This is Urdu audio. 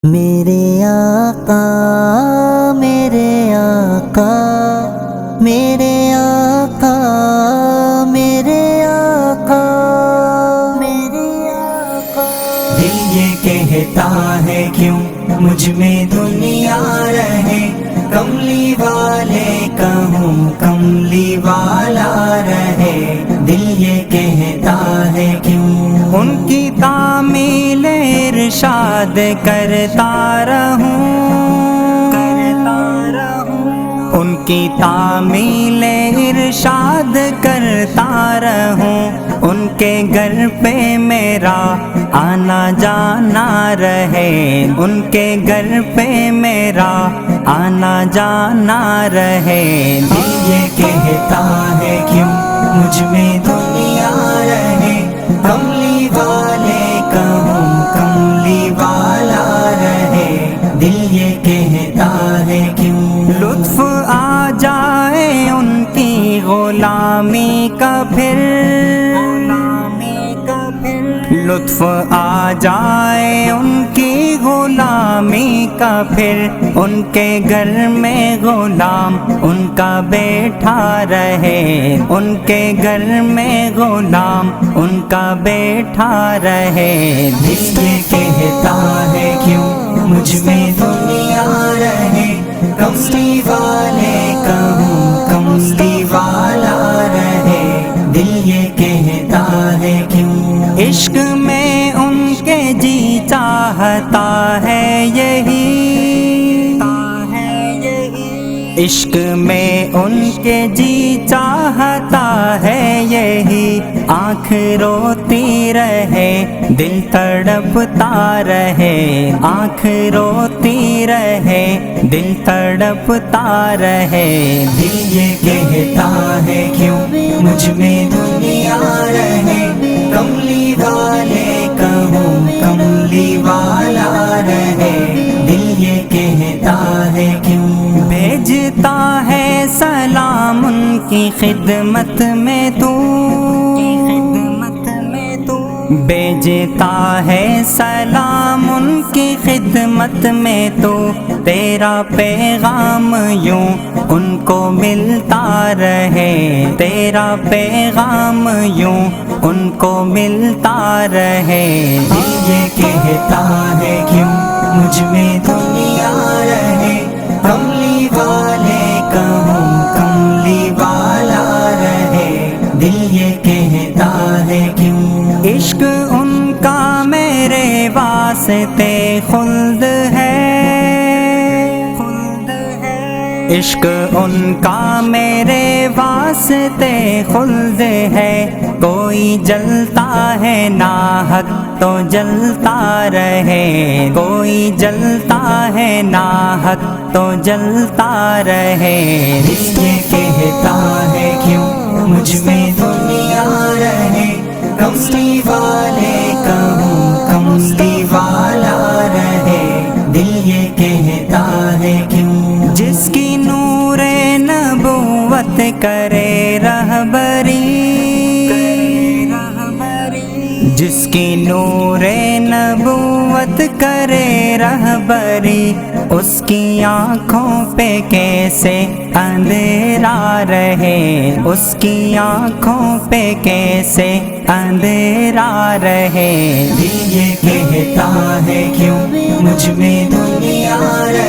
میرے آقا میرے آقا میرے آقا میرے آقا میرے آقا، دل یہ کہتا ہے کیوں مجھ میں دنیا رہے، کملی والے کہوں کملی والا رہے، دل یہ کہتا ہے کیوں ان کی تعمیل ارشاد کرتا رہوں، ان کی تعمیل ارشاد کرتا رہوں، ان کے گھر پہ میرا آنا جانا رہے، ان کے گھر پہ میرا آنا جانا رہے، دل یہ کہتا ہے کیوں مجھ میں دنیا رہے، کملی والے کہوں کملی والا رہے، دل یہ کہتا ہے کیوں لطف آ جائے ان کی غلامی کا پھر، لطف آ جائے ان کی غلامی کا پھر، ان کے گھر میں غلام ان کا بیٹھا رہے، ان کے گھر میں غلام ان کا بیٹھا رہے، دل یہ کہتا ہے کیوں مجھ میں دنیا رہے، کملی والے کہوں کملی والا رہے، دل یہ کہتا ہے کیوں عشق میں ان کے جی چاہتا ہے یہی، عشق میں ان کے جی چاہتا ہے یہی، آنکھ روتی رہے دل تڑپتا رہے، آنکھ روتی رہے دل تڑپتا رہے، دل یہ کہتا ہے کیوں مجھ میں دنیا رہے، کملی والے کہوں کملی والا رہے، دل یہ کہتا ہے کیوں بھیجتا ہے سلام ان کی خدمت میں تو، بھیجتا ہے سلام ان کی خدمت میں تو، تیرا پیغام یوں ان کو ملتا رہے، تیرا پیغام یوں ان کو ملتا رہے، دل یہ کہتا ہے کیوں مجھ میں دنیا رہے، کملی والے کہوں کملی والا رہے، دل یہ کہتا ہے کیوں عشق ان کا میرے واسطے خلد ہے، عشق ان کا میرے واسطے خلد ہے، کوئی جلتا ہے ناحق تو جلتا رہے، کوئی جلتا ہے ناحق تو جلتا رہے، دل یہ کہتا ہے کیوں مجھ میں دنیا رہے، کملی والے کہوں کملی والا رہے، دل یہ کہتا ہے کیوں جس کی نور نبوت کرے رہبری، جس کی نور نبوت کرے رہبری، اس کی آنکھوں پہ کیسے اندھیرا رہے، اس کی آنکھوں پہ کیسے اندھیرا رہے، دل یہ کہتا ہے کیوں مجھ میں دنیا رہے،